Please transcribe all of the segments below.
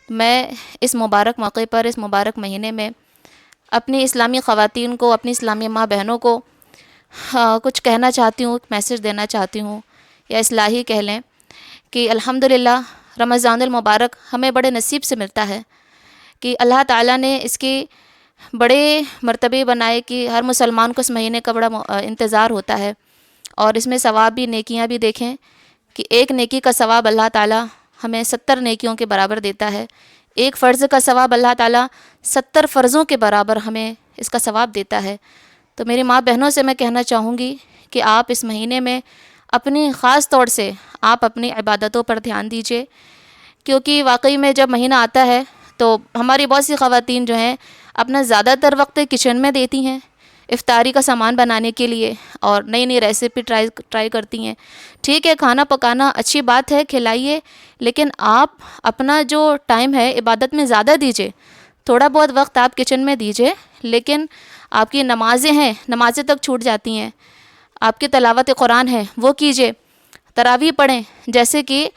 میں اس مبارک موقع پر، اس مبارک مہینے میں اپنی اسلامی خواتین کو، اپنی اسلامی ماں بہنوں کو کچھ کہنا چاہتی ہوں، میسج دینا چاہتی ہوں، یا اصلاحی کہہ لیں کہ الحمدللہ رمضان المبارک ہمیں بڑے نصیب سے ملتا ہے کہ اللہ تعالیٰ نے اس کی بڑے مرتبے بنائے کہ ہر مسلمان کو اس مہینے کا بڑا انتظار ہوتا ہے، اور اس میں ثواب بھی، نیکیاں بھی دیکھیں کہ ایک نیکی کا ثواب اللہ تعالیٰ ہمیں 70 نیکیوں کے برابر دیتا ہے، ایک فرض کا ثواب اللہ تعالیٰ 70 فرضوں کے برابر ہمیں اس کا ثواب دیتا ہے۔ تو میری ماں بہنوں سے میں کہنا چاہوں گی کہ آپ اس مہینے میں اپنی خاص طور سے آپ اپنی عبادتوں پر دھیان دیجیے، کیونکہ واقعی میں جب مہینہ آتا ہے تو ہماری بہت سی خواتین جو ہیں اپنا زیادہ تر وقت کچن میں دیتی ہیں افطاری کا سامان بنانے کے لیے، اور نئی نئی ریسیپی ٹرائی کرتی ہیں۔ ٹھیک ہے، کھانا پکانا اچھی بات ہے، کھلائیے، لیکن آپ اپنا جو ٹائم ہے عبادت میں زیادہ دیجیے۔ تھوڑا بہت وقت آپ کچن میں دیجیے، لیکن آپ کی نمازیں ہیں، نمازیں تک چھوٹ جاتی ہیں، آپ کی تلاوت قرآن ہے وہ کیجیے، تراویح پڑھیں۔ جیسے کہ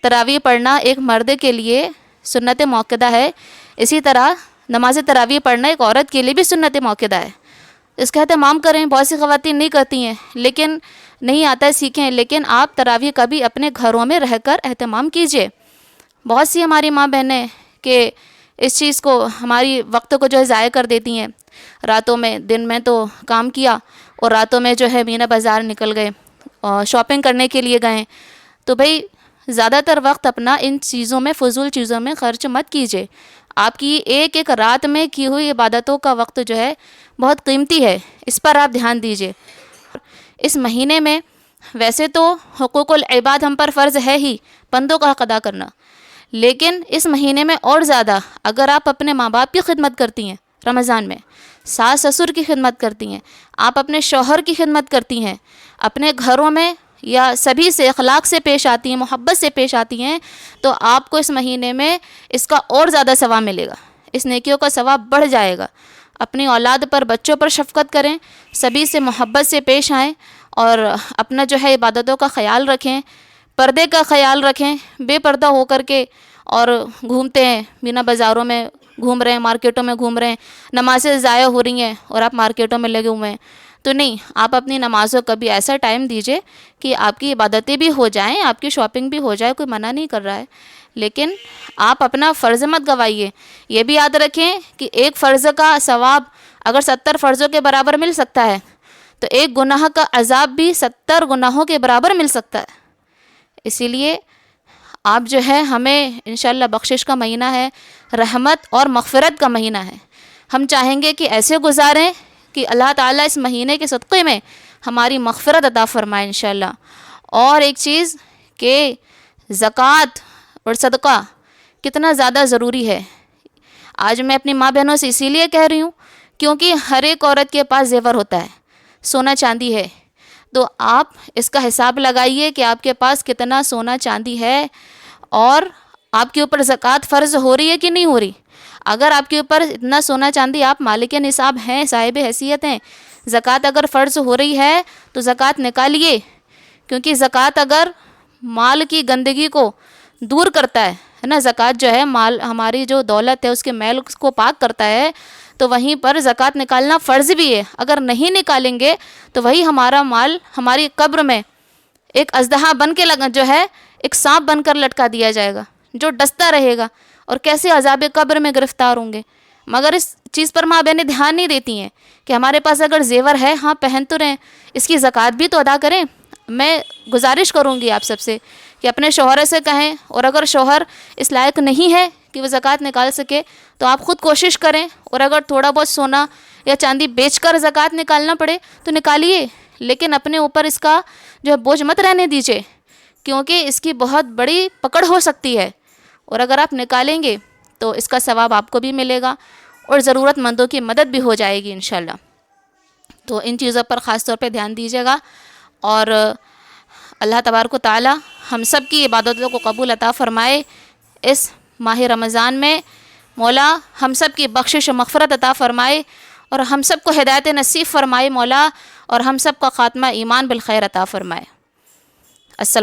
تراویح پڑھنا ایک مرد کے لیے سنت موقدہ ہے، اسی طرح نماز تراویح پڑھنا ایک عورت کے لیے بھی سنت موقدہ ہے۔ اس کا اہتمام کریں، بہت سی خواتین نہیں کرتی ہیں، لیکن نہیں آتا ہے سیکھیں، لیکن آپ تراویح کا بھی اپنے گھروں میں رہ کر اہتمام کیجیے۔ بہت سی ہماری ماں بہنیں کہ اس چیز کو، ہماری وقت کو جو ہے ضائع کر دیتی ہیں، راتوں میں، دن میں تو کام کیا اور راتوں میں جو ہے مینا بازار نکل گئے اور شاپنگ کرنے کے لیے گئے، تو بھئی زیادہ تر وقت اپنا ان چیزوں میں، فضول چیزوں میں خرچ مت کیجیے۔ آپ کی ایک ایک رات میں کی ہوئی عبادتوں کا وقت جو ہے بہت قیمتی ہے، اس پر آپ دھیان دیجیے۔ اس مہینے میں ویسے تو حقوق العباد ہم پر فرض ہے ہی، بندوں کا حق ادا کرنا، لیکن اس مہینے میں اور زیادہ اگر آپ اپنے ماں باپ کی خدمت کرتی ہیں، رمضان میں ساس سسر کی خدمت کرتی ہیں، آپ اپنے شوہر کی خدمت کرتی ہیں، اپنے گھروں میں یا سبھی سے اخلاق سے پیش آتی ہیں، محبت سے پیش آتی ہیں، تو آپ کو اس مہینے میں اس کا اور زیادہ ثواب ملے گا، اس نیکیوں کا ثواب بڑھ جائے گا۔ اپنی اولاد پر، بچوں پر شفقت کریں، سبھی سے محبت سے پیش آئیں، اور اپنا جو ہے عبادتوں کا خیال رکھیں، پردے کا خیال رکھیں۔ بے پردہ ہو کر کے اور گھومتے ہیں، مینا بازاروں میں گھوم رہے ہیں، مارکیٹوں میں گھوم رہے ہیں، نمازیں ضائع ہو رہی ہیں اور آپ مارکیٹوں میں لگے ہوئے ہیں، تو نہیں، آپ اپنی نمازوں کا بھی ایسا ٹائم دیجیے کہ آپ کی عبادتیں بھی ہو جائیں، آپ کی شاپنگ بھی ہو جائے، کوئی منع نہیں کر رہا ہے، لیکن آپ اپنا فرض مت گوائیے۔ یہ بھی یاد رکھیں کہ ایک فرض کا ثواب اگر 70 فرضوں کے برابر مل سکتا ہے، تو ایک گناہ کا عذاب بھی 70 گناہوں کے برابر مل سکتا ہے۔ اسی لیے آپ جو ہے، ہمیں انشاءاللہ بخشش کا مہینہ ہے، رحمت اور مغفرت کا مہینہ ہے، ہم چاہیں گے کہ ایسے گزاریں کہ اللہ تعالیٰ اس مہینے کے صدقے میں ہماری مغفرت عطا فرمائے انشاءاللہ۔ اور ایک چیز کہ زکوٰۃ اور صدقہ کتنا زیادہ ضروری ہے، آج میں اپنی ماں بہنوں سے اسی لیے کہہ رہی ہوں کیونکہ ہر ایک عورت کے پاس زیور ہوتا ہے، سونا چاندی ہے، تو آپ اس کا حساب لگائیے کہ آپ کے پاس کتنا سونا چاندی ہے، اور آپ کے اوپر زکوٰۃ فرض ہو رہی ہے کہ نہیں ہو رہی۔ اگر آپ کے اوپر اتنا سونا چاندی، آپ مالک نصاب ہیں، صاحب حیثیت ہیں، زکوٰۃ اگر فرض ہو رہی ہے تو زکوٰۃ نکالیے، کیونکہ زکوٰۃ اگر مال کی گندگی کو دور کرتا ہے نا، زکوٰۃ جو ہے مال، ہماری جو دولت ہے اس کے میل کو پاک کرتا ہے، تو وہیں پر زکوٰۃ نکالنا فرض بھی ہے۔ اگر نہیں نکالیں گے تو وہی ہمارا مال ہماری قبر میں ایک اژدہا بن کے جو ہے ایک سانپ بن کر لٹکا دیا جائے گا، جو ڈستا رہے گا، اور کیسے عذاب قبر میں گرفتار ہوں گے۔ مگر اس چیز پر ماں بہنیں دھیان نہیں دیتی ہیں کہ ہمارے پاس اگر زیور ہے، ہاں پہن تو رہیں، اس کی زکوٰۃ بھی تو ادا کریں۔ میں گزارش کروں گی آپ سب سے کہ اپنے شوہر سے کہیں، اور اگر شوہر اس لائق نہیں ہے کہ وہ زکوٰۃ نکال سکے تو آپ خود کوشش کریں، اور اگر تھوڑا بہت سونا یا چاندی بیچ کر زکوٰۃ نکالنا پڑے تو نکالیے، لیکن اپنے اوپر اس کا جو ہے بوجھ مت رہنے دیجیے، کیونکہ اس کی بہت بڑی پکڑ ہو سکتی ہے، اور اگر آپ نکالیں گے تو اس کا ثواب آپ کو بھی ملے گا اور ضرورت مندوں کی مدد بھی ہو جائے گی انشاءاللہ۔ تو ان چیزوں پر خاص طور پہ دھیان دیجیے گا، اور اللہ تبارک و تعالی ہم سب کی عبادتوں کو قبول عطا فرمائے۔ اس ماہ رمضان میں مولا ہم سب کی بخشش و مغفرت عطا فرمائے، اور ہم سب کو ہدایت نصیب فرمائے مولا، اور ہم سب کا خاتمہ ایمان بالخیر عطا فرمائے۔ السلام